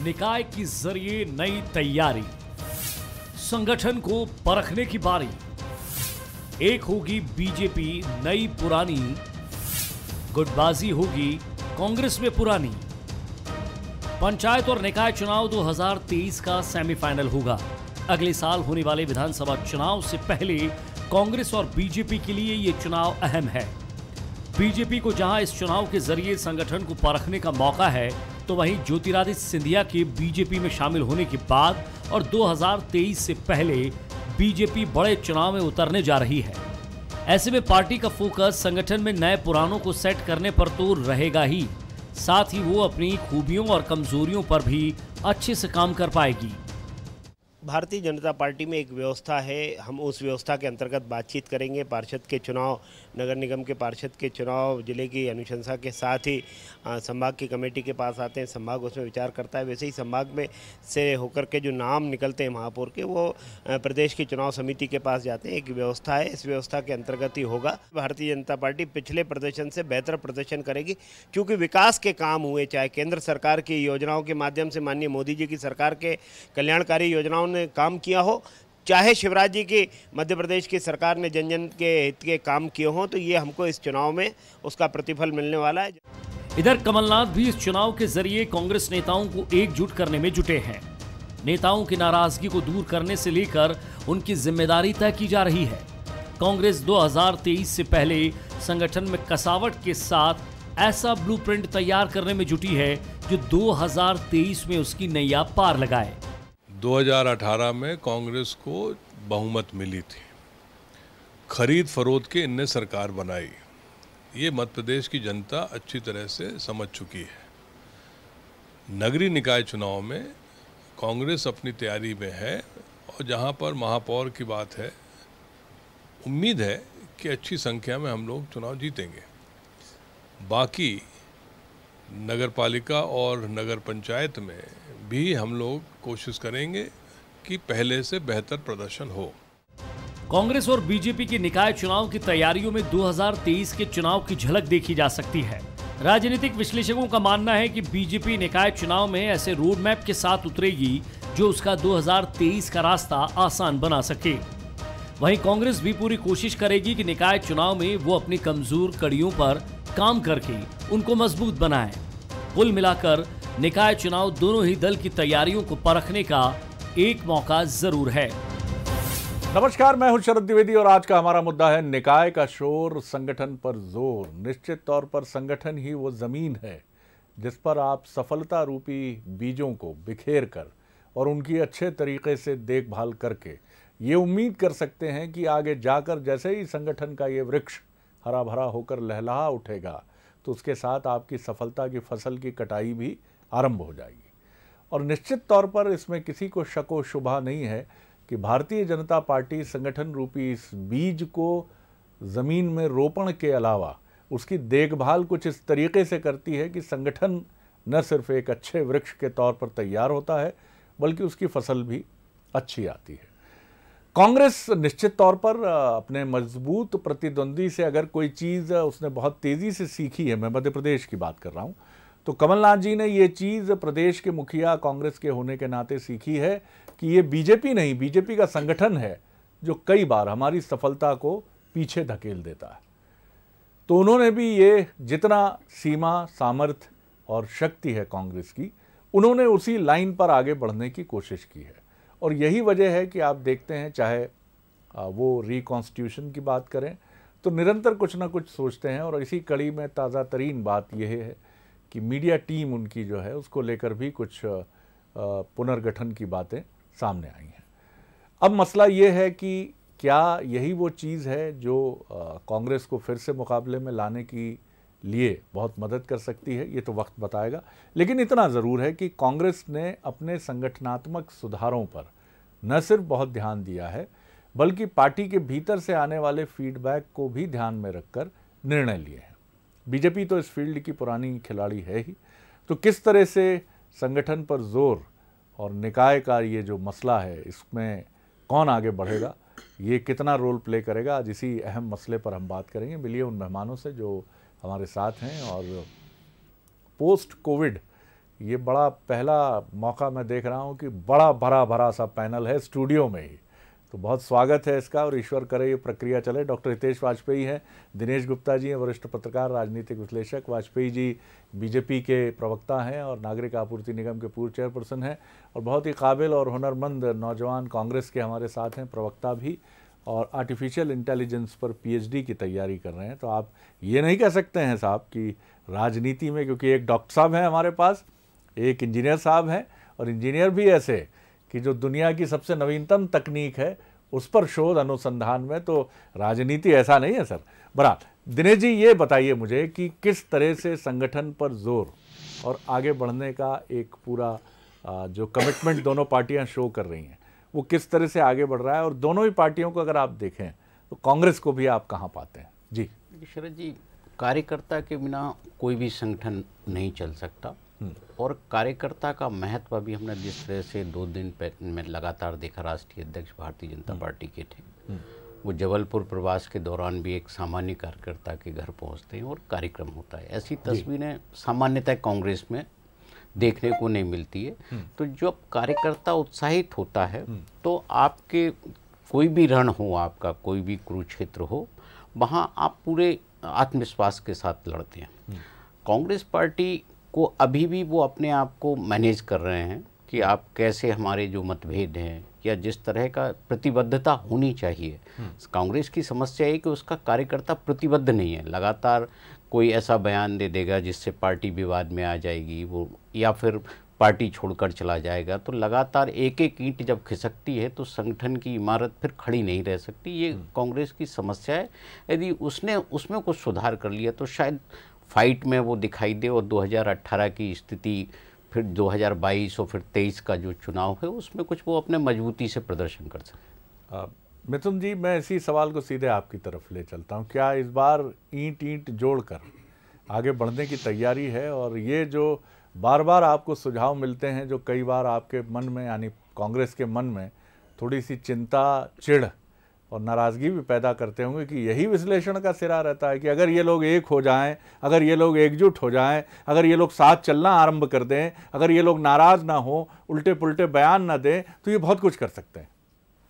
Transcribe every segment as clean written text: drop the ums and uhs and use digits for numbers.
निकाय के जरिए नई तैयारी, संगठन को परखने की बारी। एक होगी बीजेपी नई पुरानी, गुटबाजी होगी कांग्रेस में पुरानी। पंचायत और निकाय चुनाव 2023 का सेमीफाइनल होगा। अगले साल होने वाले विधानसभा चुनाव से पहले कांग्रेस और बीजेपी के लिए यह चुनाव अहम है। बीजेपी को जहां इस चुनाव के जरिए संगठन को परखने का मौका है, तो वहीं ज्योतिरादित्य सिंधिया के बीजेपी में शामिल होने के बाद और 2023 से पहले बीजेपी बड़े चुनाव में उतरने जा रही है। ऐसे में पार्टी का फोकस संगठन में नए पुरानों को सेट करने पर तो रहेगा ही, साथ ही वो अपनी खूबियों और कमजोरियों पर भी अच्छे से काम कर पाएगी। भारतीय जनता पार्टी में एक व्यवस्था है, हम उस व्यवस्था के अंतर्गत बातचीत करेंगे। पार्षद के चुनाव, नगर निगम के पार्षद के चुनाव जिले की अनुशंसा के साथ ही संभाग की कमेटी के पास आते हैं, संभाग उसमें विचार करता है। वैसे ही संभाग में से होकर के जो नाम निकलते हैं महापौर के, वो प्रदेश की चुनाव समिति के पास जाते हैं। एक व्यवस्था है, इस व्यवस्था के अंतर्गत ही होगा। भारतीय जनता पार्टी पिछले प्रदर्शन से बेहतर प्रदर्शन करेगी, क्योंकि विकास के काम हुए, चाहे केंद्र सरकार की योजनाओं के माध्यम से माननीय मोदी जी की सरकार के कल्याणकारी योजनाओं ने काम किया हो, चाहे शिवराज जी की मध्य प्रदेश की सरकार ने जन जन के हित के काम किए हों, तो ये हमको इस चुनाव में उसका प्रतिफल मिलने वाला है। इधर कमलनाथ भी इस चुनाव के जरिए कांग्रेस नेताओं को एकजुट करने में जुटे हैं। नेताओं की नाराजगी को दूर करने से लेकर उनकी जिम्मेदारी तय की जा रही है। कांग्रेस 2023 से पहले संगठन में कसावट के साथ ऐसा ब्लूप्रिंट तैयार करने में जुटी है जो 2023 में उसकी नैया पार लगाए। 2018 में कांग्रेस को बहुमत मिली थी, खरीद फरोख्त के इनने सरकार बनाई। ये मध्य प्रदेश की जनता अच्छी तरह से समझ चुकी है। नगरीय निकाय चुनाव में कांग्रेस अपनी तैयारी में है और जहां पर महापौर की बात है, उम्मीद है कि अच्छी संख्या में हम लोग चुनाव जीतेंगे। बाकी नगर पालिका और नगर पंचायत में भी हम लोग कोशिश करेंगे कि पहले से बेहतर प्रदर्शन हो। कांग्रेस और बीजेपी के निकाय चुनाव की तैयारियों में 2023 के चुनाव की झलक देखी जा सकती है। राजनीतिक विश्लेषकों का मानना है कि बीजेपी निकाय चुनाव में ऐसे रोड मैप के साथ उतरेगी जो उसका 2023 का रास्ता आसान बना सके। वहीं कांग्रेस भी पूरी कोशिश करेगी कि निकाय चुनाव में वो अपनी कमजोर कड़ियों पर काम करके उनको मजबूत बनाए। कुल मिलाकर निकाय चुनाव दोनों ही दल की तैयारियों को परखने का एक मौका जरूर है। नमस्कार, मैं हूं शरद द्विवेदी और आज का हमारा मुद्दा है निकाय का शोर, संगठन पर जोर। निश्चित तौर पर संगठन ही वो जमीन है जिस पर आप सफलता रूपी बीजों को बिखेर कर और उनकी अच्छे तरीके से देखभाल करके ये उम्मीद कर सकते हैं कि आगे जाकर जैसे ही संगठन का ये वृक्ष हरा भरा होकर लहलहा उठेगा, तो उसके साथ आपकी सफलता की फसल की कटाई भी आरंभ हो जाएगी। और निश्चित तौर पर इसमें किसी को शक व शुबा नहीं है कि भारतीय जनता पार्टी संगठन रूपी इस बीज को ज़मीन में रोपण के अलावा उसकी देखभाल कुछ इस तरीके से करती है कि संगठन न सिर्फ एक अच्छे वृक्ष के तौर पर तैयार होता है, बल्कि उसकी फसल भी अच्छी आती है। कांग्रेस निश्चित तौर पर अपने मजबूत प्रतिद्वंदी से अगर कोई चीज़ उसने बहुत तेज़ी से सीखी है, मैं मध्य प्रदेश की बात कर रहा हूँ, तो कमलनाथ जी ने ये चीज़ प्रदेश के मुखिया कांग्रेस के होने के नाते सीखी है कि ये बीजेपी नहीं, बीजेपी का संगठन है जो कई बार हमारी सफलता को पीछे धकेल देता है। तो उन्होंने भी ये जितना सीमा, सामर्थ्य और शक्ति है कांग्रेस की, उन्होंने उसी लाइन पर आगे बढ़ने की कोशिश की है। और यही वजह है कि आप देखते हैं, चाहे वो रिकॉन्स्टिट्यूशन की बात करें, तो निरंतर कुछ ना कुछ सोचते हैं। और इसी कड़ी में ताज़ा तरीन बात यह है कि मीडिया टीम उनकी जो है उसको लेकर भी कुछ पुनर्गठन की बातें सामने आई हैं। अब मसला ये है कि क्या यही वो चीज़ है जो कांग्रेस को फिर से मुकाबले में लाने की लिए बहुत मदद कर सकती है, ये तो वक्त बताएगा। लेकिन इतना ज़रूर है कि कांग्रेस ने अपने संगठनात्मक सुधारों पर न सिर्फ बहुत ध्यान दिया है, बल्कि पार्टी के भीतर से आने वाले फीडबैक को भी ध्यान में रखकर निर्णय लिए हैं। बीजेपी तो इस फील्ड की पुरानी खिलाड़ी है ही, तो किस तरह से संगठन पर जोर और निकाय का ये जो मसला है, इसमें कौन आगे बढ़ेगा, ये कितना रोल प्ले करेगा, आज इसी अहम मसले पर हम बात करेंगे। मिलिए उन मेहमानों से जो हमारे साथ हैं और पोस्ट कोविड ये बड़ा पहला मौका मैं देख रहा हूँ कि बड़ा भरा भरा सा पैनल है स्टूडियो में ही, तो बहुत स्वागत है इसका और ईश्वर करे ये प्रक्रिया चले। डॉक्टर हितेश वाजपेयी हैं, दिनेश गुप्ता जी हैं, वरिष्ठ पत्रकार, राजनीतिक विश्लेषक। वाजपेयी जी बीजेपी के प्रवक्ता हैं और नागरिक आपूर्ति निगम के पूर्व चेयरपर्सन हैं और बहुत ही काबिल और हुनरमंद नौजवान कांग्रेस के हमारे साथ हैं, प्रवक्ता भी, और आर्टिफिशियल इंटेलिजेंस पर पीएचडी की तैयारी कर रहे हैं। तो आप ये नहीं कह सकते हैं साहब कि राजनीति में, क्योंकि एक डॉक्टर साहब हैं हमारे पास, एक इंजीनियर साहब हैं, और इंजीनियर भी ऐसे कि जो दुनिया की सबसे नवीनतम तकनीक है उस पर शोध अनुसंधान में, तो राजनीति ऐसा नहीं है सर। बहरहाल दिनेश जी ये बताइए मुझे कि किस तरह से संगठन पर जोर और आगे बढ़ने का एक पूरा जो कमिटमेंट दोनों पार्टियां शो कर रही हैं वो किस तरह से आगे बढ़ रहा है, और दोनों ही पार्टियों को अगर आप देखें तो कांग्रेस को भी आप कहाँ पाते हैं? जी शरद जी, कार्यकर्ता के बिना कोई भी संगठन नहीं चल सकता और कार्यकर्ता का महत्व अभी हमने जिस तरह से 2 दिन में लगातार देखा, राष्ट्रीय अध्यक्ष भारतीय जनता पार्टी के थे, वो जबलपुर प्रवास के दौरान भी एक सामान्य कार्यकर्ता के घर पहुंचते हैं और कार्यक्रम होता है। ऐसी तस्वीरें सामान्यतः कांग्रेस में देखने को नहीं मिलती है। तो जब कार्यकर्ता उत्साहित होता है तो आपके कोई भी रण हो, आपका कोई भी कुरुक्षेत्र हो, वहाँ आप पूरे आत्मविश्वास के साथ लड़ते हैं। कांग्रेस पार्टी को अभी भी वो अपने आप को मैनेज कर रहे हैं कि आप कैसे हमारे जो मतभेद हैं या जिस तरह का प्रतिबद्धता होनी चाहिए। कांग्रेस की समस्या है कि उसका कार्यकर्ता प्रतिबद्ध नहीं है, लगातार कोई ऐसा बयान दे देगा जिससे पार्टी विवाद में आ जाएगी वो, या फिर पार्टी छोड़कर चला जाएगा। तो लगातार एक एक ईंट जब खिसकती है तो संगठन की इमारत फिर खड़ी नहीं रह सकती। ये कांग्रेस की समस्या है। यदि उसने उसमें कुछ सुधार कर लिया तो शायद फाइट में वो दिखाई दे और 2018 की स्थिति, फिर 2022 और फिर 23 का जो चुनाव है उसमें कुछ वो अपने मजबूती से प्रदर्शन कर सके। मिथुन जी, मैं इसी सवाल को सीधे आपकी तरफ ले चलता हूँ। क्या इस बार ईंट ईंट जोड़कर आगे बढ़ने की तैयारी है? और ये जो बार बार आपको सुझाव मिलते हैं, जो कई बार आपके मन में यानी कांग्रेस के मन में थोड़ी सी चिंता, चिढ़ और नाराज़गी भी पैदा करते होंगे कि यही विश्लेषण का सिरा रहता है कि अगर ये लोग एक हो जाएं, अगर ये लोग एकजुट हो जाएं, अगर ये लोग साथ चलना आरंभ कर दें, अगर ये लोग नाराज़ ना हो, उल्टे पुल्टे बयान ना दें, तो ये बहुत कुछ कर सकते हैं।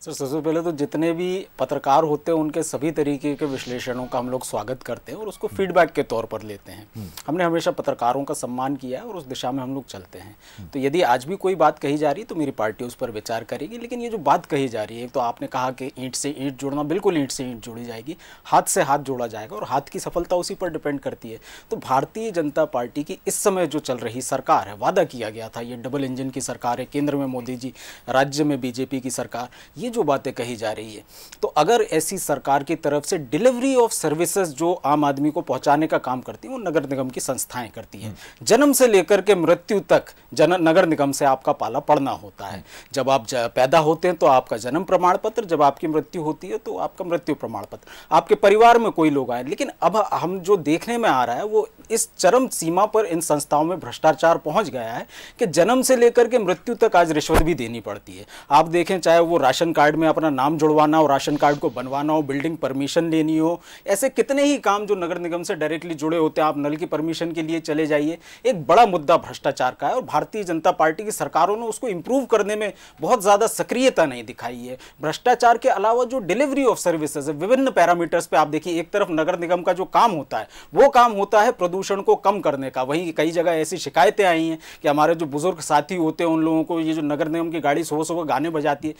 सर सबसे पहले तो जितने भी पत्रकार होते हैं उनके सभी तरीके के विश्लेषणों का हम लोग स्वागत करते हैं और उसको फीडबैक के तौर पर लेते हैं। हमने हमेशा पत्रकारों का सम्मान किया है और उस दिशा में हम लोग चलते हैं। तो यदि आज भी कोई बात कही जा रही है तो मेरी पार्टी उस पर विचार करेगी। लेकिन ये जो बात कही जा रही है, तो आपने कहा कि ईंट से ईंट जोड़ना, बिल्कुल ईंट से ईंट जोड़ी जाएगी, हाथ से हाथ जोड़ा जाएगा और हाथ की सफलता उसी पर डिपेंड करती है। तो भारतीय जनता पार्टी की इस समय जो चल रही सरकार है, वादा किया गया था, ये डबल इंजन की सरकार है, केंद्र में मोदी जी, राज्य में बीजेपी की सरकार, ये जो बातें कही जा रही है, तो अगर ऐसी सरकार की तरफ से डिलीवरी ऑफ सर्विसेज जो आम आदमी को पहुंचाने का काम करती है वो नगर निगम की संस्थाएं करती हैं। जन्म से लेकर के मृत्यु तक नगर निगम से आपका पाला पड़ना होता है। जब आप पैदा होते हैं तो आपका जन्म प्रमाण पत्र, जब आपकी मृत्यु होती है तो आपका मृत्यु प्रमाण पत्र, आपके परिवार में कोई लोग आए। लेकिन अब हम जो देखने में आ रहा है वो इस चरम सीमा पर इन संस्थाओं में भ्रष्टाचार पहुंच गया है कि जन्म से लेकर के मृत्यु तक आज रिश्वत भी देनी पड़ती है। आप देखें, चाहे वो राशन कार्ड में अपना नाम जुड़वाना हो, राशन कार्ड को बनवाना हो, बिल्डिंग परमिशन लेनी हो, ऐसे कितने ही काम जो नगर निगम से डायरेक्टली जुड़े होते हैं। आप नल की परमिशन के लिए चले जाइए। एक बड़ा मुद्दा भ्रष्टाचार का है और भारतीय जनता पार्टी की सरकारों ने उसको इंप्रूव करने में बहुत ज्यादा सक्रियता नहीं दिखाई है। भ्रष्टाचार के अलावा जो डिलीवरी ऑफ सर्विसेज है, विभिन्न पैरामीटर्स पे आप देखिए, एक तरफ नगर निगम का जो काम होता है वो काम होता है प्रदूषण को कम करने का। वहीं कई जगह ऐसी शिकायतें आई हैं कि हमारे जो बुजुर्ग साथी होते हैं उन लोगों को ये जो नगर निगम की गाड़ी सुबह सुबह गाने बजाती है,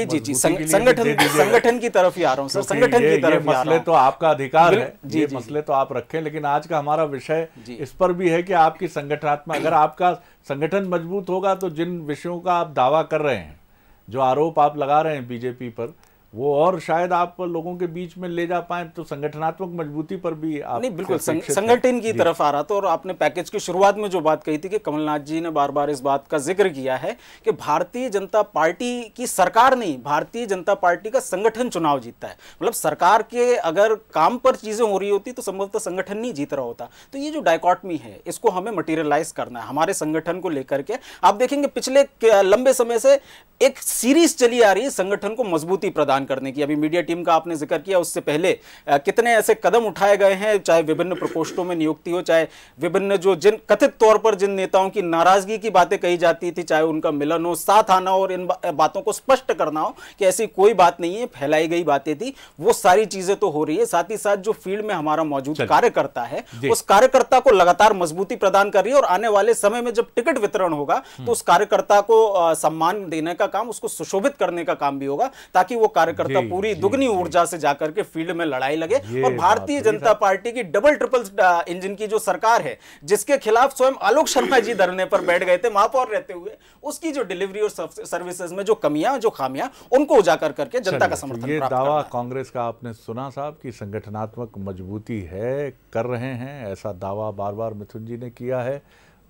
जी संगठन की तरफ ही आ रहा हूं सर, संगठन की तरफ ही आ रहा हूं। मसले तो आपका अधिकार है, ये मसले तो आप रखें, लेकिन आज का हमारा विषय इस पर भी है कि आपकी संगठनात्मक, अगर आपका संगठन मजबूत होगा तो जिन विषयों का आप दावा कर रहे हैं, जो आरोप आप लगा रहे हैं बीजेपी पर, वो और शायद आप लोगों के बीच में ले जा पाए, तो संगठनात्मक मजबूती पर भी आप नहीं, बिल्कुल संगठन की तरफ आ रहा था। और आपने पैकेज की शुरुआत में जो बात कही थी कि कमलनाथ जी ने बार बार इस बात का जिक्र किया है कि भारतीय जनता पार्टी की सरकार नहीं, भारतीय जनता पार्टी का संगठन चुनाव जीतता है। मतलब सरकार के अगर काम पर चीजें हो रही होती तो संभवतः संगठन नहीं जीत रहा होता। तो ये जो डायकॉटमी है इसको हमें मटीरियलाइज करना है हमारे संगठन को लेकर के। आप देखेंगे पिछले लंबे समय से एक सीरीज चली आ रही है संगठन को मजबूती प्रदान करने की। अभी मीडिया टीम का आपने जिक्र किया, उससे पहले कितने ऐसे कदम उठाए गए हैं, चाहे विभिन्न प्रकोष्ठों में नियुक्ति हो, चाहे विभिन्न जो जिन कथित तौर पर जिन नेताओं की नाराजगी की बातें कही जाती थी, चाहे उनका मिलन हो, साथ आना हो और इन बातों को स्पष्ट करना हो कि ऐसी कोई बात नहीं है, फैलाई गई बातें थी, वो सारी चीजें तो हो रही है। साथ ही साथ जो फील्ड में हमारा मौजूद कार्यकर्ता है, उस कार्यकर्ता को लगातार मजबूती प्रदान कर रही है और आने वाले समय में जब टिकट वितरण होगा तो उस कार्यकर्ता को सम्मान देने का काम, उसको सुशोभित करने का काम भी होगा, ताकि वो कार्यकर्ता पूरी दुगनी ऊर्जा से जाकर के फील्ड में लड़ाई लगे। और भारतीय जनता पार्टी की डबल ट्रिपल इंजन की जो सरकार है, जिसके खिलाफ स्वयं आलोक शर्मा जी धरने पर बैठ गए थे महापौर रहते हुए, उसकी जो डिलीवरी और सर्विसेज में जो कमियां, जो खामियां, उनको उजागर करके जनता का समर्थन ये प्राप्त दावा करना। कांग्रेस का आपने सुना साहब कि संगठनात्मक मजबूती है, कर रहे हैं, ऐसा दावा बार बार मिथुन जी ने किया है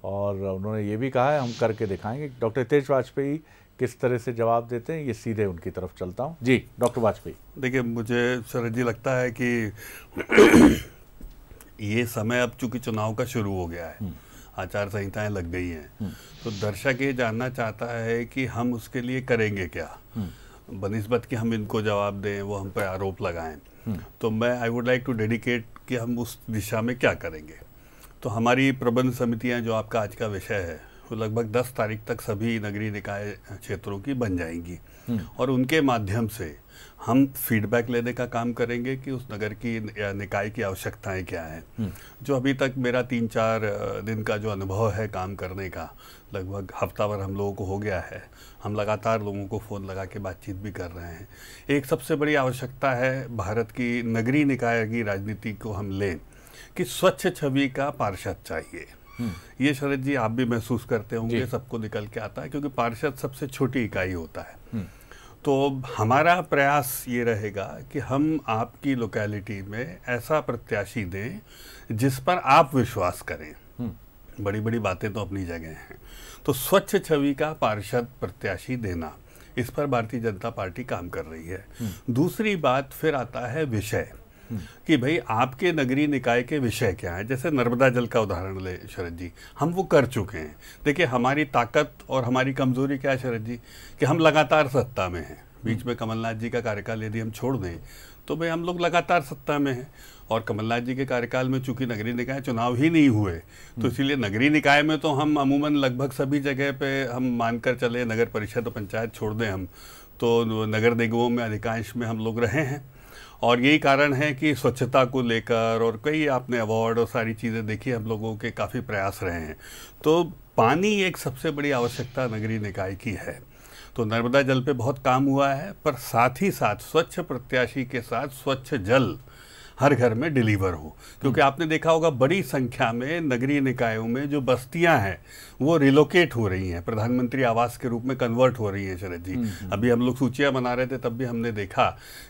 और उन्होंने ये भी कहा है हम करके दिखाएंगे। डॉक्टर हितेश वाजपेयी किस तरह से जवाब देते हैं, ये सीधे उनकी तरफ चलता हूँ। जी डॉक्टर वाजपेयी। देखिए, मुझे शरद जी लगता है कि ये समय अब चूंकि चुनाव का शुरू हो गया है, आचार संहिताएं लग गई हैं, तो दर्शक ये जानना चाहता है कि हम उसके लिए करेंगे क्या, बनिस्बत कि हम इनको जवाब दें, वो हम पे आरोप लगाएं। तो मैं I would like to dedicate कि हम उस दिशा में क्या करेंगे। तो हमारी प्रबंध समितियां, जो आपका आज का विषय है, वो लगभग 10 तारीख तक सभी नगरीय निकाय क्षेत्रों की बन जाएंगी और उनके माध्यम से हम फीडबैक लेने का काम करेंगे कि उस नगर की निकाय की आवश्यकताएं क्या हैं। जो अभी तक मेरा 3-4 दिन का जो अनुभव है काम करने का, लगभग हफ्ता भर हम लोगों को हो गया है, हम लगातार लोगों को फ़ोन लगा के बातचीत भी कर रहे हैं। एक सबसे बड़ी आवश्यकता है भारत की नगरीय निकाय की राजनीति को हम लें कि स्वच्छ छवि का पार्षद चाहिए। ये शरद जी आप भी महसूस करते होंगे, सबको निकल के आता है, क्योंकि पार्षद सबसे छोटी इकाई होता है। तो हमारा प्रयास ये रहेगा कि हम आपकी लोकेलिटी में ऐसा प्रत्याशी दें जिस पर आप विश्वास करें। बड़ी बड़ी बातें तो अपनी जगह हैं, तो स्वच्छ छवि का पार्षद प्रत्याशी देना, इस पर भारतीय जनता पार्टी काम कर रही है। दूसरी बात फिर आता है विषय, कि भाई आपके नगरीय निकाय के विषय क्या है। जैसे नर्मदा जल का उदाहरण ले शरद जी, हम वो कर चुके हैं। देखिए, हमारी ताकत और हमारी कमजोरी क्या है शरद जी, कि हम लगातार सत्ता में हैं। बीच में कमलनाथ जी का कार्यकाल यदि हम छोड़ दें तो भाई हम लोग लगातार सत्ता में हैं, और कमलनाथ जी के कार्यकाल में चूंकि नगरीय निकाय चुनाव ही नहीं हुए, तो इसीलिए नगरीय निकाय में तो हम अमूमन लगभग सभी जगह पे हम मानकर चले, नगर परिषद और पंचायत छोड़ दें हम, तो नगर निगमों में अधिकांश में हम लोग रहे हैं। और यही कारण है कि स्वच्छता को लेकर और कई आपने अवार्ड और सारी चीज़ें देखी, हम लोगों के काफ़ी प्रयास रहे हैं। तो पानी एक सबसे बड़ी आवश्यकता नगरीय निकाय की है, तो नर्मदा जल पे बहुत काम हुआ है, पर साथ ही साथ स्वच्छ प्रत्याशी के साथ स्वच्छ जल हर घर में डिलीवर हो। क्योंकि आपने देखा होगा बड़ी संख्या में नगरीय निकायों में जो बस्तियां हैं वो रिलोकेट हो रही हैं, प्रधानमंत्री आवास के रूप में कन्वर्ट हो रही हैं शरद जी। अभी हम लोग सूचियां बना रहे थे, तब भी हमने देखा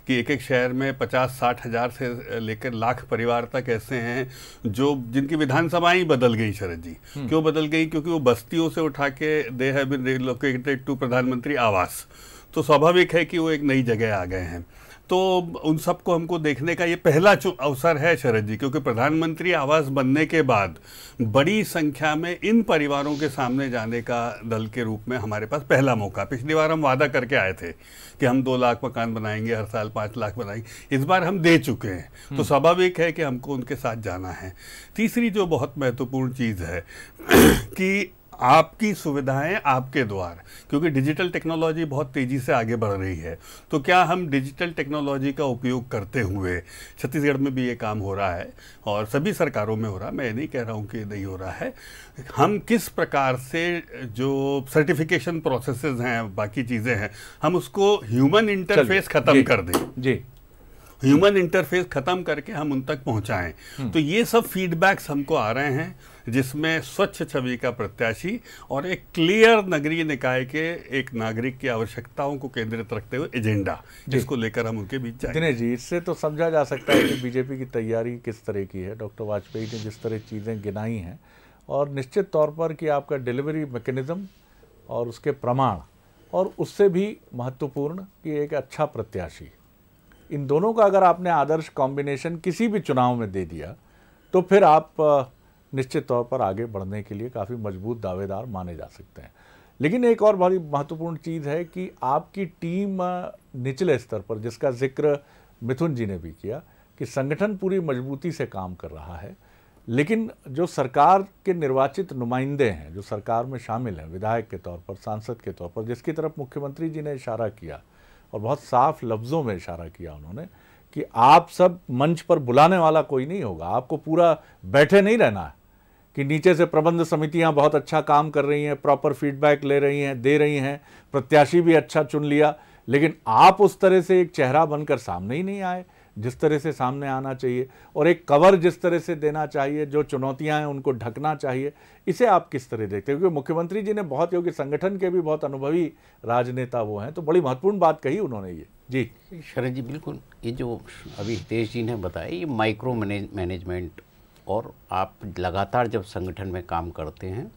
कि एक एक शहर में 50-60 हज़ार से लेकर लाख परिवार तक ऐसे हैं जो जिनकी विधानसभाएं ही बदल गई शरद जी। क्यों बदल गई? क्योंकि वो बस्तियों से उठा के they have been relocated to प्रधानमंत्री आवास, तो स्वाभाविक है कि वो एक नई जगह आ गए हैं। तो उन सबको हमको देखने का ये पहला अवसर है शरद जी, क्योंकि प्रधानमंत्री आवास बनने के बाद बड़ी संख्या में इन परिवारों के सामने जाने का दल के रूप में हमारे पास पहला मौका। पिछली बार हम वादा करके आए थे कि हम 2 लाख मकान बनाएंगे, हर साल 5 लाख बनाएंगे, इस बार हम दे चुके हैं, तो स्वाभाविक है कि हमको उनके साथ जाना है। तीसरी जो बहुत महत्वपूर्ण चीज़ है कि आपकी सुविधाएं आपके द्वार, क्योंकि डिजिटल टेक्नोलॉजी बहुत तेज़ी से आगे बढ़ रही है, तो क्या हम डिजिटल टेक्नोलॉजी का उपयोग करते हुए, छत्तीसगढ़ में भी ये काम हो रहा है और सभी सरकारों में हो रहा है, मैं नहीं कह रहा हूँ कि नहीं हो रहा है, हम किस प्रकार से जो सर्टिफिकेशन प्रोसेसेस हैं, बाकी चीज़ें हैं, हम उसको ह्यूमन इंटरफेस ख़त्म कर दें जी, ह्यूमन इंटरफेस ख़त्म करके हम उन तक पहुँचाएँ। तो ये सब फीडबैक्स हमको आ रहे हैं, जिसमें स्वच्छ छवि का प्रत्याशी और एक क्लियर नगरीय निकाय के एक नागरिक की आवश्यकताओं को केंद्रित रखते हुए एजेंडा, जिसको लेकर हम उनके बीच जाएंगे। दिनेश जी, इससे तो समझा जा सकता है कि बीजेपी की तैयारी किस तरह की है। डॉक्टर वाजपेयी ने जिस तरह चीज़ें गिनाई हैं, और निश्चित तौर पर कि आपका डिलीवरी मैकेनिज्म और उसके प्रमाण, और उससे भी महत्वपूर्ण कि एक अच्छा प्रत्याशी, इन दोनों का अगर आपने आदर्श कॉम्बिनेशन किसी भी चुनाव में दे दिया तो फिर आप निश्चित तौर पर आगे बढ़ने के लिए काफ़ी मजबूत दावेदार माने जा सकते हैं। लेकिन एक और बड़ी महत्वपूर्ण चीज़ है कि आपकी टीम निचले स्तर पर, जिसका जिक्र मिथुन जी ने भी किया, कि संगठन पूरी मजबूती से काम कर रहा है, लेकिन जो सरकार के निर्वाचित नुमाइंदे हैं, जो सरकार में शामिल हैं विधायक के तौर पर, सांसद के तौर पर, जिसकी तरफ मुख्यमंत्री जी ने इशारा किया और बहुत साफ लफ्ज़ों में इशारा किया उन्होंने कि आप सब मंच पर बुलाने वाला कोई नहीं होगा, आपको पूरा बैठे नहीं रहना है, कि नीचे से प्रबंध समितियां बहुत अच्छा काम कर रही हैं, प्रॉपर फीडबैक ले रही हैं, दे रही हैं, प्रत्याशी भी अच्छा चुन लिया, लेकिन आप उस तरह से एक चेहरा बनकर सामने ही नहीं आए जिस तरह से सामने आना चाहिए, और एक कवर जिस तरह से देना चाहिए, जो चुनौतियां हैं उनको ढकना चाहिए। इसे आप किस तरह देखते हैं? क्योंकि मुख्यमंत्री जी ने बहुत, क्योंकि संगठन के भी बहुत अनुभवी राजनेता वो हैं, तो बड़ी महत्वपूर्ण बात कही उन्होंने ये। जी शरद जी, बिल्कुल ये जो अभी हितेश जी ने बताया, ये माइक्रो मैनेजमेंट, और आप लगातार जब संगठन में काम करते हैं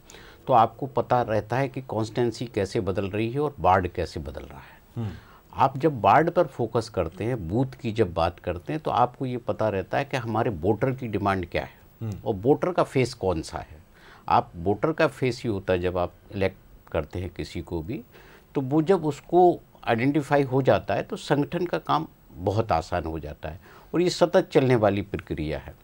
तो आपको पता रहता है कि कॉन्स्टेंसी कैसे बदल रही है और वार्ड कैसे बदल रहा है। आप जब वार्ड पर फोकस करते हैं, बूथ की जब बात करते हैं, तो आपको ये पता रहता है कि हमारे वोटर की डिमांड क्या है और वोटर का फेस कौन सा है। आप वोटर का फेस ही होता है जब आप इलेक्ट करते हैं किसी को भी, तो वो जब उसको आइडेंटिफाई हो जाता है तो संगठन का काम बहुत आसान हो जाता है, और ये सतत चलने वाली प्रक्रिया है।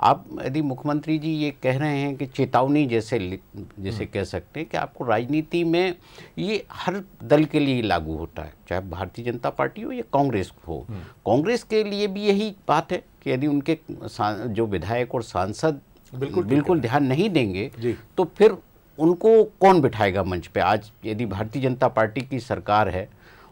आप यदि मुख्यमंत्री जी ये कह रहे हैं कि चेतावनी जैसे कह सकते हैं कि आपको राजनीति में ये हर दल के लिए लागू होता है, चाहे भारतीय जनता पार्टी हो या कांग्रेस हो। कांग्रेस के लिए भी यही बात है कि यदि उनके जो विधायक और सांसद बिल्कुल ध्यान नहीं देंगे तो फिर उनको कौन बिठाएगा मंच पे। आज यदि भारतीय जनता पार्टी की सरकार है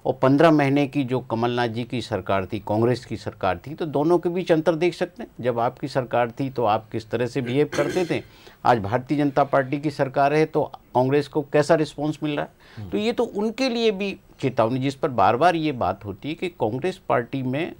और 15 महीने की जो कमलनाथ जी की सरकार थी, कांग्रेस की सरकार थी, तो दोनों के बीच अंतर देख सकते हैं। जब आपकी सरकार थी तो आप किस तरह से बिहेव करते थे, आज भारतीय जनता पार्टी की सरकार है तो कांग्रेस को कैसा रिस्पांस मिल रहा है। तो ये तो उनके लिए भी चेतावनी, जिस पर बार बार ये बात होती है कि कांग्रेस पार्टी में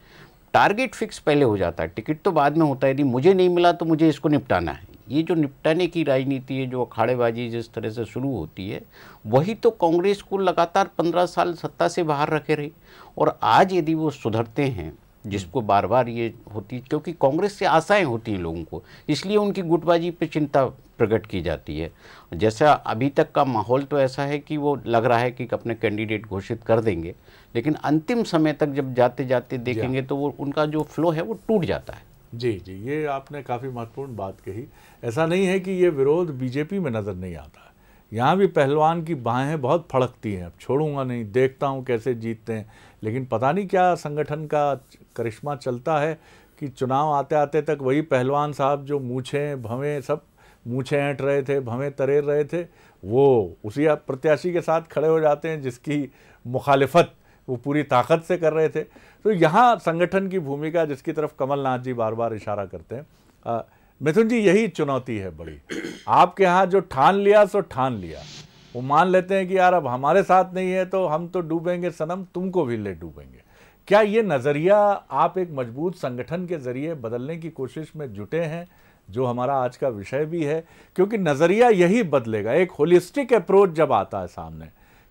टारगेट फिक्स पहले हो जाता है, टिकट तो बाद में होता है। यदि मुझे नहीं मिला तो मुझे इसको निपटाना है। ये जो निपटाने की राजनीति है, जो अखाड़ेबाजी जिस तरह से शुरू होती है, वही तो कांग्रेस को लगातार 15 साल सत्ता से बाहर रखे रही। और आज यदि वो सुधरते हैं, जिसको बार बार ये होती, क्योंकि कांग्रेस से आशाएं होती हैं लोगों को, इसलिए उनकी गुटबाजी पे चिंता प्रकट की जाती है। जैसा अभी तक का माहौल तो ऐसा है कि वो लग रहा है कि अपने कैंडिडेट घोषित कर देंगे, लेकिन अंतिम समय तक जब जाते जाते देखेंगे तो वो उनका जो फ्लो है वो टूट जाता है। जी, ये आपने काफ़ी महत्वपूर्ण बात कही। ऐसा नहीं है कि ये विरोध बीजेपी में नज़र नहीं आता, यहाँ भी पहलवान की बाहें बहुत फड़कती हैं। अब छोड़ूंगा नहीं, देखता हूँ कैसे जीतते हैं, लेकिन पता नहीं क्या संगठन का करिश्मा चलता है कि चुनाव आते आते तक वही पहलवान साहब जो मूछें भवें सब मूछें ऐंठ रहे थे, भवें तरेर रहे थे, वो उसी प्रत्याशी के साथ खड़े हो जाते हैं जिसकी मुखालिफत वो पूरी ताकत से कर रहे थे। तो यहाँ संगठन की भूमिका, जिसकी तरफ कमलनाथ जी बार बार इशारा करते हैं, मिथुन जी, यही चुनौती है बड़ी। आपके यहाँ जो ठान लिया सो ठान लिया, वो मान लेते हैं कि यार अब हमारे साथ नहीं है तो हम तो डूबेंगे सनम, तुमको भी ले डूबेंगे। क्या ये नज़रिया आप एक मजबूत संगठन के जरिए बदलने की कोशिश में जुटे हैं, जो हमारा आज का विषय भी है? क्योंकि नज़रिया यही बदलेगा। एक होलिस्टिक अप्रोच जब आता है सामने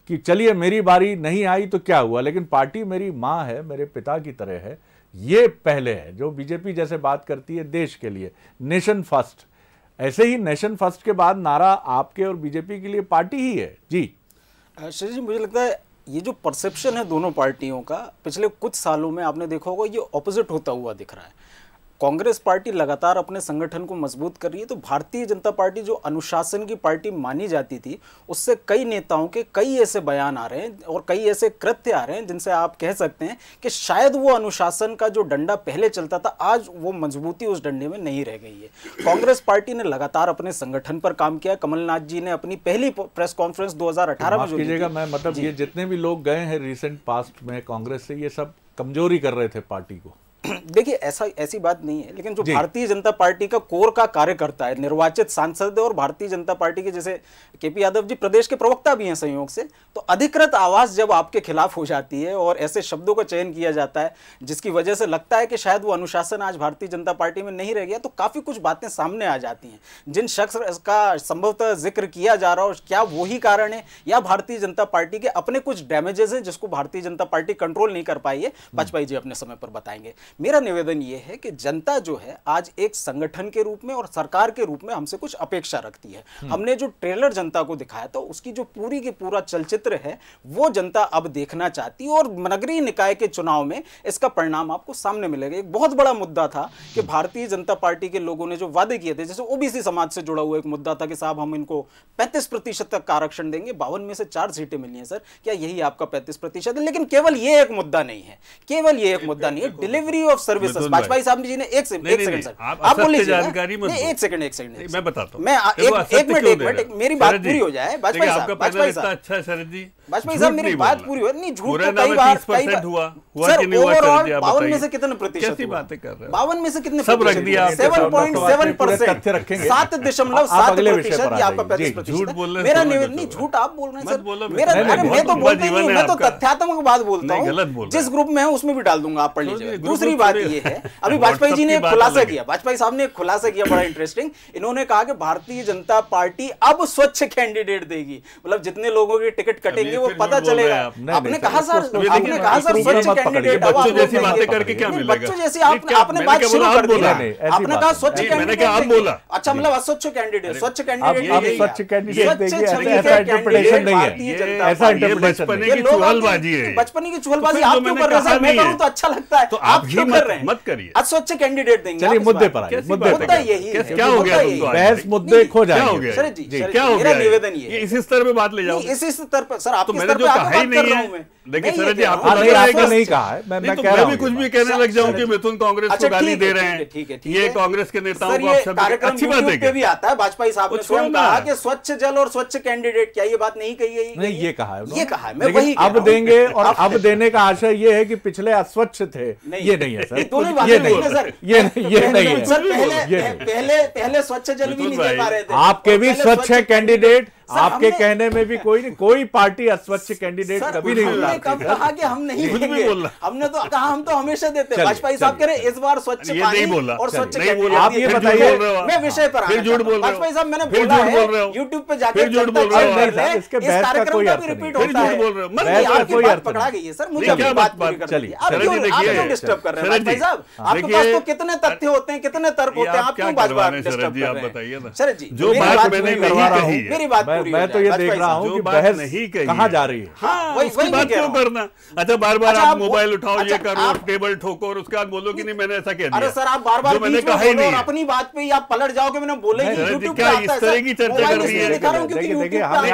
कि चलिए मेरी बारी नहीं आई तो क्या हुआ, लेकिन पार्टी मेरी माँ है, मेरे पिता की तरह है, ये पहले है। जो बीजेपी जैसे बात करती है देश के लिए नेशन फर्स्ट, ऐसे ही नेशन फर्स्ट के बाद नारा आपके और बीजेपी के लिए पार्टी ही है। जी श्री जी, मुझे लगता है ये जो परसेप्शन है दोनों पार्टियों का, पिछले कुछ सालों में आपने देखा होगा ये ऑपोजिट होता हुआ दिख रहा है। कांग्रेस पार्टी लगातार अपने संगठन को मजबूत कर रही है, तो भारतीय जनता पार्टी जो अनुशासन की पार्टी मानी जाती थी, उससे कई नेताओं के कई ऐसे बयान आ रहे हैं और कई ऐसे कृत्य आ रहे हैं जिनसे आप कह सकते हैं कि शायद वो अनुशासन का जो डंडा पहले चलता था, आज वो मजबूती उस डंडे में नहीं रह गई है। कांग्रेस पार्टी ने लगातार अपने संगठन पर काम किया। कमलनाथ जी ने अपनी पहली प्रेस कॉन्फ्रेंस 2018 में जो कीजिएगा, मैं मतलब ये जितने भी लोग गए हैं रिसेंट पास्ट में कांग्रेस से, ये सब कमजोरी कर रहे थे पार्टी को। देखिए, ऐसी बात नहीं है, लेकिन जो भारतीय जनता पार्टी का कोर का कार्यकर्ता है, निर्वाचित सांसद और भारतीय जनता पार्टी के, जैसे केपी यादव जी प्रदेश के प्रवक्ता भी हैं संयोग से, तो अधिकृत आवाज जब आपके खिलाफ हो जाती है और ऐसे शब्दों का चयन किया जाता है जिसकी वजह से लगता है कि शायद वो अनुशासन आज भारतीय जनता पार्टी में नहीं रह गया, तो काफी कुछ बातें सामने आ जाती हैं। जिन शख्स का संभवतः जिक्र किया जा रहा हो, क्या वही कारण है या भारतीय जनता पार्टी के अपने कुछ डैमेजेस हैं जिसको भारतीय जनता पार्टी कंट्रोल नहीं कर पाई है, वाजपेयी जी अपने समय पर बताएंगे। मेरा मेरा निवेदन ये है कि जनता जो है आज एक संगठन के रूप में और सरकार के रूप में हमसे कुछ अपेक्षा रखती है। हमने जो ट्रेलर जनता को दिखाया था उसकी जो पूरी की पूरा चलचित्र है वो जनता अब देखना चाहती है और नगरीय निकाय के चुनाव में इसका परिणाम आपको सामने मिलेगा। एक बहुत बड़ा मुद्दा था कि भारतीय जनता पार्टी के लोगों ने जो वादे किए थे, जैसे ओबीसी समाज से जुड़ा हुआ एक मुद्दा था कि साहब हम इनको 35% तक का आरक्षण देंगे, 52 में से 4 सीटें मिली हैं सर, क्या यही आपका 35% है? लेकिन केवल ये एक मुद्दा नहीं है, केवल ये एक मुद्दा नहीं है, डिलीवरी ऑफ सर्विसेज। वाजपेयी साहब जी ने एक सेकंड सर आप बोल लीजिए, एक सेकंड मैं बताता हूं, मैं एक मिनट मेरी बात पूरी हो जाए। वाजपेयी साहब अच्छा शरद जी, वाजपेयी साहब मेरी बात पूरी हो, नहीं झूठ तो कई बार हुआ सर, ओवरऑल 52 में से कितने प्रतिशत? कैसी बातें कर रहे हैं? 52 में से कितने? सब रख दिया 7.7%, 7.7% आपका 35%। झूठ बोल रहे हैं, मेरा निवेदन नहीं, झूठ आप बोल रहे हैं सर, मेरा मैं तो बोलता ही नहीं, मैं तो तथ्यात्मक बात बोलता हूँ, जिस ग्रुप में है उसमें भी डाल दूंगा, आप पढ़ लीजिए। दूसरी बात ये है, अभी वाजपेयी जी ने खुलासा किया, वाजपेयी साहब ने खुलासा किया बड़ा इंटरेस्टिंग, इन्होंने कहा कि भारतीय जनता पार्टी अब स्वच्छ कैंडिडेट देगी, मतलब जितने लोगों के टिकट कटेंगे वो पता चलेगा। आपने कहा सर, आपने कहा सर स्वच्छ कैंडिडेट, बच्चों जैसी बातें करके क्या मिलेगा? बच्चों जैसी आपने बात शुरू कर दी, आपने कहा स्वच्छ कैंडिडेट, आप बोला अच्छा मतलब अस्वच्छ कैंडिडेट, स्वच्छ कैंडिडेट, आप स्वच्छ कैंडिडेट देखिए, ऐसा इंटरप्रिटेशन नहीं है, ऐसा इंटरप्रिटेशन बचपने की चुहलबाजी है, बचपने की चुहलबाजी आप क्यों कर रहे हैं सर? मैं करूं तो अच्छा लगता है, तो आप क्यों कर रहे हैं? मत करिए, अस्वच्छ कैंडिडेट देंगे। चलिए मुद्दे पर आइए, मुद्दा यही है, क्या हो गया तुमको? बहस मुद्दे खो जाएंगे। सर जी क्या हो मेरा गया? निवेदन ये इसी स्तर पे बात ले जाओ, इसी स्तर पर सर, आपके मैंने स्तर जो पे कहा ही आगे बात कर नहीं रहा हूं है। मैं। देखिए सर जी, आपको आपको आपने नहीं कहा है, मैं कह रहा मैं हूं भी कुछ भी कहने लग जाऊं कि मिथुन कांग्रेस को गाली दे रहे हैं, ठीक है, ये कांग्रेस के नेताओं को अच्छी बात है। पे भी आता है, वाजपेयी साहब ने स्वयं कहा कि स्वच्छ जल और स्वच्छ कैंडिडेट, क्या ये बात नहीं कही गई? नहीं, ये कहा है, ये कहा है, मैं वही अब देंगे, और अब देने का आशय ये है कि पिछले अस्वच्छ थे, ये नहीं है सर, दोनों बातें नहीं है सर, ये नहीं है सर। पहले स्वच्छ जल भी नहीं दे पा रहे थे, आपके भी स्वच्छ कैंडिडेट, आपके कहने में भी कोई पार्टी अस्वच्छ कैंडिडेट कभी नहीं उतारती। कब कहा कि हम नहीं देंगे? हमने तो कहा हम तो हमेशा देते हैं। वाजपेयी साहब कह रहे इस बार स्वच्छ पानी और स्वच्छ कैंडिडेट। आप ये बताइए, मैं विषय पर फिर झूठ बोल रहे हो, वाजपेयी साहब मैंने बोला है यूट्यूब पे जाकर झूठ बोल रहे हो, इसके बहस का कोई अर्थ रिपीट होता है, कोई अर्थ पकड़ा गई है सर, मुझे अपनी बात पूरी कर लीजिए। आप क्यों डिस्टर्ब कर रहे हैं वाजपेयी साहब? आपके पास तो कितने तथ्य होते हैं, कितने तर्क होते हैं, आप क्यों बार-बार डिस्टर्ब कर रहे हैं? सर जी जो बात मैंने करवा रहा हूं, मेरी बात पूरी, मैं तो ये देख रहा हूं कि बहस नहीं कहां जा रही है। हाँ, वही बात क्यों करना? अच्छा बार-बार आप मोबाइल उठाओ, ये करो, टेबल ठोको और उसके बाद बोलो कि नहीं मैंने ऐसा कह दिया। अरे सर आप बार-बार मैंने कहा ही नहीं, अपनी बात पे आप पलट जाओगे, मैंने बोला ही यूट्यूब पे क्या इस तरह की चर्चा कर रही है? देखिए हम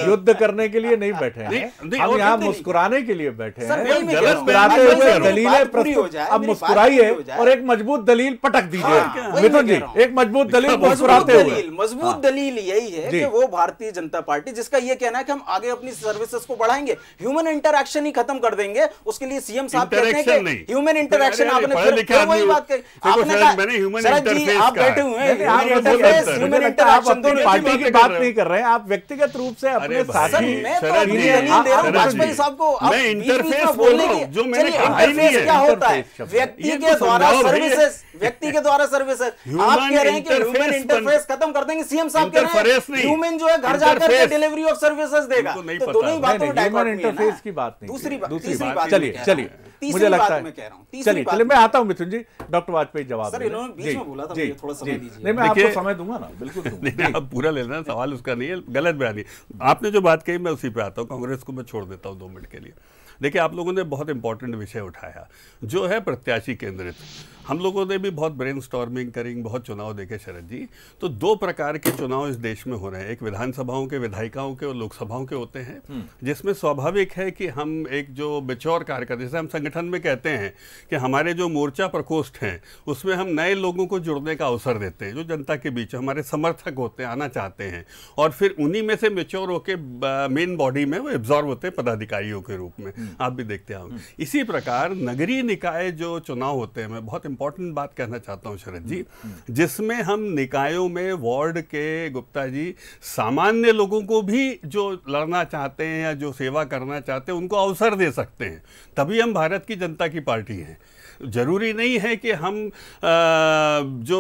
युद्ध करने के लिए नहीं बैठे हैं, हम यहाँ मुस्कुराने के लिए बैठे हैं। मुस्कुराते हुए दलीलें प्रस्तुत, अब मुस्कुराइए और एक मजबूत दलील पटक दीजिए मिथुन जी, एक मजबूत दलील मुस्कुराते हुए। मजबूत दलील यही है कि वो भारतीय जनता पार्टी जिसका ये कहना है कि हम आगे अपनी सर्विसेज को बढ़ाएंगे, ह्यूमन इंटरैक्शन ही खत्म कर देंगे, उसके लिए सीएम साहब कहते हैं कि ह्यूमन इंटरैक्शन। आपने फिर वही बात कही, आपने कहा शरद जी आप बैठे हुए हैं, ह्यूमन इंटरैक्शन दोनों पार्टी की बात नहीं कर रहे हैं, आप व्यक्तिगत रूप से अपने साथी। मैं तो अपनी दलील दे रहा हूं वाजपेयी साहब को, मैं इंटरफेस बोल रहा हूं, जो मैंने कहा ही नहीं है। क्या होता है व्यक्ति के द्वारा सर्विसेज, व्यक्ति के द्वारा सर्विसेज, आप कह रहे हैं कि ह्यूमन इंटरफेस खत्म कर देंगे, सीएम साहब कह रहे हैं ह्यूमन जो है घर जाकर के डिलीवरी ऑफ सर्विसेज देगा, तो दोनों ही बातों में ह्यूमन इंटरफेस की बात नहीं। दूसरी बात चलिए मुझे लगता है, चलिए मैं आता हूं मिथुन जी, डॉक्टर वाजपेयी जवाब सर इन्होंने बीच में बोला था, मुझे थोड़ा समय दीजिए। नहीं मैं आपको समय दूंगा ना, बिल्कुल नहीं आप पूरा लेना, सवाल उसका नहीं है, गलत बयानी। आपने जो बात कही मैं उसी पे आता हूँ, कांग्रेस को मैं छोड़ देता हूँ 2 मिनट के लिए। देखिए आप लोगों ने बहुत इंपॉर्टेंट विषय उठाया जो है प्रत्याशी केंद्रित। हम लोगों ने भी बहुत ब्रेनस्टॉर्मिंग करी, बहुत चुनाव देखे शरद जी। तो 2 प्रकार के चुनाव इस देश में हो रहे हैं, एक विधानसभाओं के, विधायिकाओं के और लोकसभाओं के होते हैं, जिसमें स्वाभाविक है कि हम एक जो मैच्योर कार्यकर्ता, जैसे हम संगठन में कहते हैं कि हमारे जो मोर्चा प्रकोष्ठ हैं उसमें हम नए लोगों को जुड़ने का अवसर देते हैं, जो जनता के बीच हमारे समर्थक होते हैं, आना चाहते हैं, और फिर उन्हीं में से मैच्योर होकर मेन बॉडी में वो एब्जॉर्ब होते हैं पदाधिकारियों के रूप में। आप भी देखते हैं। इसी प्रकार नगरीय निकाय जो चुनाव होते हैं, मैं बहुत इंपॉर्टेंट बात कहना चाहता हूं शरद जी, जिसमें हम निकायों में वार्ड के गुप्ता जी सामान्य लोगों को भी जो लड़ना चाहते हैं या जो सेवा करना चाहते हैं उनको अवसर दे सकते हैं, तभी हम भारत की जनता की पार्टी हैं। जरूरी नहीं है कि हम जो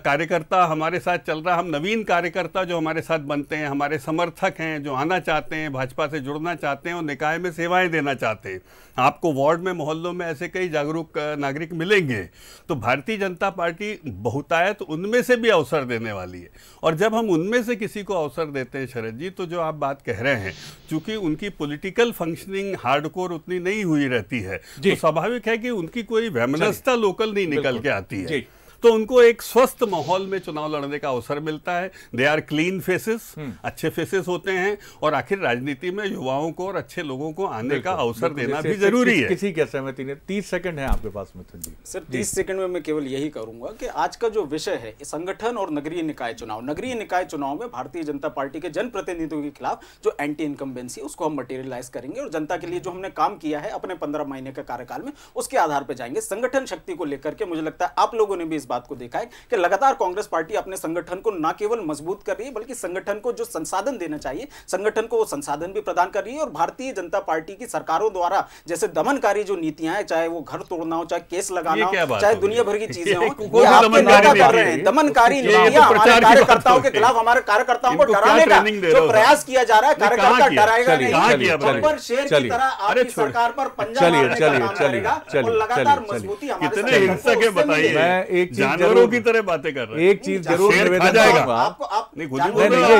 कार्यकर्ता हमारे साथ चल रहा, हम नवीन कार्यकर्ता जो हमारे साथ बनते हैं, हमारे समर्थक हैं जो आना चाहते हैं, भाजपा से जुड़ना चाहते हैं और निकाय में सेवाएं देना चाहते हैं। आपको वार्ड में, मोहल्लों में ऐसे कई जागरूक नागरिक मिलेंगे। तो भारतीय जनता पार्टी बहुतायत उनमें से भी अवसर देने वाली है, और जब हम उनमें से किसी को अवसर देते हैं शरद जी, तो जो आप बात कह रहे हैं, चूंकि उनकी पॉलिटिकल फंक्शनिंग हार्डकोर उतनी नहीं हुई रहती है, तो स्वाभाविक है कि उनकी कोई वैमनस्यता लोकल नहीं निकल के आती है, तो उनको एक स्वस्थ माहौल में चुनाव लड़ने का अवसर मिलता है। दे आर क्लीन फेसेस, अच्छे फेसेस होते हैं, और आखिर राजनीति में युवाओं को और अच्छे लोगों को आने का अवसर देना भी जरूरी है। किसी के सहमति नहीं। 30 सेकंड है आपके पास मिथुन जी। सर 30 सेकंड में मैं केवल यही करूंगा कि आज का जो विषय है संगठन और नगरीय निकाय चुनाव, नगरीय निकाय चुनाव में भारतीय जनता पार्टी के जनप्रतिनिधियों के खिलाफ जो एंटी इनकम्बेंसी उसको हम मटेरियलाइज करेंगे, और जनता के लिए जो हमने काम किया है अपने 15 महीने के कार्यकाल में उसके आधार पर जाएंगे। संगठन शक्ति को लेकर के मुझे लगता है आप लोगों ने भी इस बात को देखा है कि लगातार कांग्रेस पार्टी अपने संगठन को न केवल मजबूत कर रही है, बल्कि संगठन को जो संसाधन देना चाहिए संगठन को वो संसाधन भी प्रदान कर रही है। और भारतीय जनता पार्टी की सरकारों द्वारा जैसे दमनकारी जो नीतियां हैं, चाहे वो घर तोड़ना हो, चाहे केस लगाना हो, चाहे दुनिया भर की चीजें हो, ये आपके नेता कर रहे हैं। दमनकारी नीतियां हमारे कार्यकर्ताओं के खिलाफ, हमारे कार्यकर्ताओं को डराने का जो प्रयास किया जा रहा है, कार्यकर्ता डराएगा नहीं। पर शेर की तरह आपकी सरकार पर पंजा मारने का काम करेगा और लगातार मजबूती हमारे हिंसक है। बताइए, मैं एक चीज जानवरों की तरह बातें कर रहे हैं। एक चीज जरूर निवेदन करूंगा।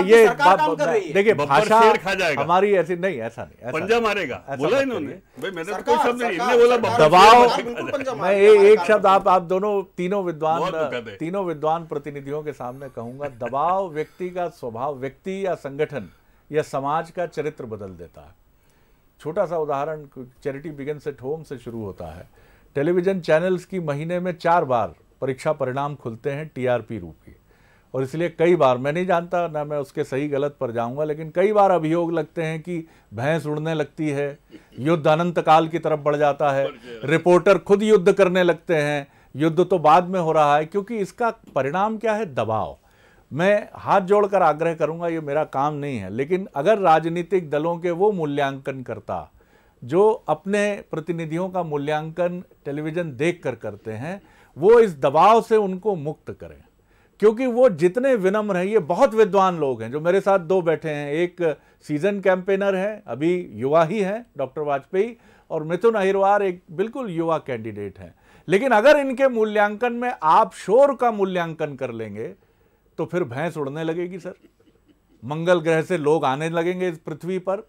ये बात देखिए, भाषा हमारी ऐसी नहीं, ऐसा नहीं, पंजा मारेगा बोला इन्होंने, भाई मैंने तो कोई शब्द नहीं, इन्होंने बोला दबाव। मैं एक शब्द आप दोनों तीनों विद्वान प्रतिनिधियों के सामने कहूंगा, दबाव व्यक्ति का स्वभाव, व्यक्ति या संगठन या समाज का चरित्र बदल देता है। छोटा सा उदाहरण, चैरिटी बिगिन्स एट होम से शुरू होता है। टेलीविजन चैनल्स की महीने में 4 बार परीक्षा परिणाम खुलते हैं टीआरपी रूपी, और इसलिए कई बार, मैं नहीं जानता ना मैं उसके सही गलत पर जाऊंगा, लेकिन कई बार अभियोग लगते हैं कि भैंस उड़ने लगती है, युद्ध अनंत काल की तरफ बढ़ जाता है, रिपोर्टर खुद युद्ध करने लगते हैं, युद्ध तो बाद में हो रहा है, क्योंकि इसका परिणाम क्या है? दबाव। मैं हाथ जोड़कर आग्रह करूंगा, ये मेरा काम नहीं है, लेकिन अगर राजनीतिक दलों के वो मूल्यांकन करता जो अपने प्रतिनिधियों का मूल्यांकन टेलीविजन देखकर करते हैं, वो इस दबाव से उनको मुक्त करें, क्योंकि वो जितने विनम्र हैं, ये बहुत विद्वान लोग हैं जो मेरे साथ 2 बैठे हैं, एक सीजन कैंपेनर है, अभी युवा ही हैं, डॉक्टर वाजपेयी, और मिथुन अहिरवार एक बिल्कुल युवा कैंडिडेट हैं। लेकिन अगर इनके मूल्यांकन में आप शोर का मूल्यांकन कर लेंगे तो फिर भैंस उड़ने लगेगी सर, मंगल ग्रह से लोग आने लगेंगे इस पृथ्वी पर,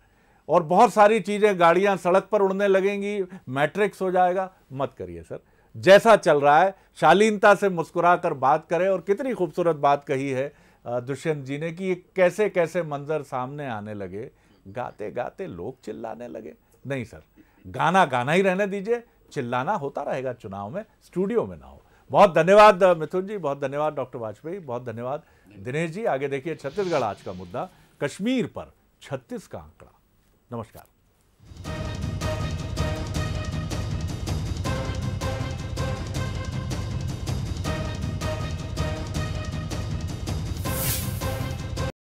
और बहुत सारी चीजें, गाड़ियां सड़क पर उड़ने लगेंगी, मैट्रिक्स हो जाएगा। मत करिए सर, जैसा चल रहा है शालीनता से मुस्कुराकर बात करें। और कितनी खूबसूरत बात कही है दुष्यंत जी ने कि कैसे कैसे मंजर सामने आने लगे, गाते गाते लोग चिल्लाने लगे। नहीं सर, गाना गाना ही रहने दीजिए, चिल्लाना होता रहेगा चुनाव में, स्टूडियो में ना हो। बहुत धन्यवाद मिथुन जी, बहुत धन्यवाद डॉक्टर वाजपेयी, बहुत धन्यवाद दिनेश जी। आगे देखिए छत्तीसगढ़ आज का मुद्दा, कश्मीर पर 36 का आंकड़ा। नमस्कार।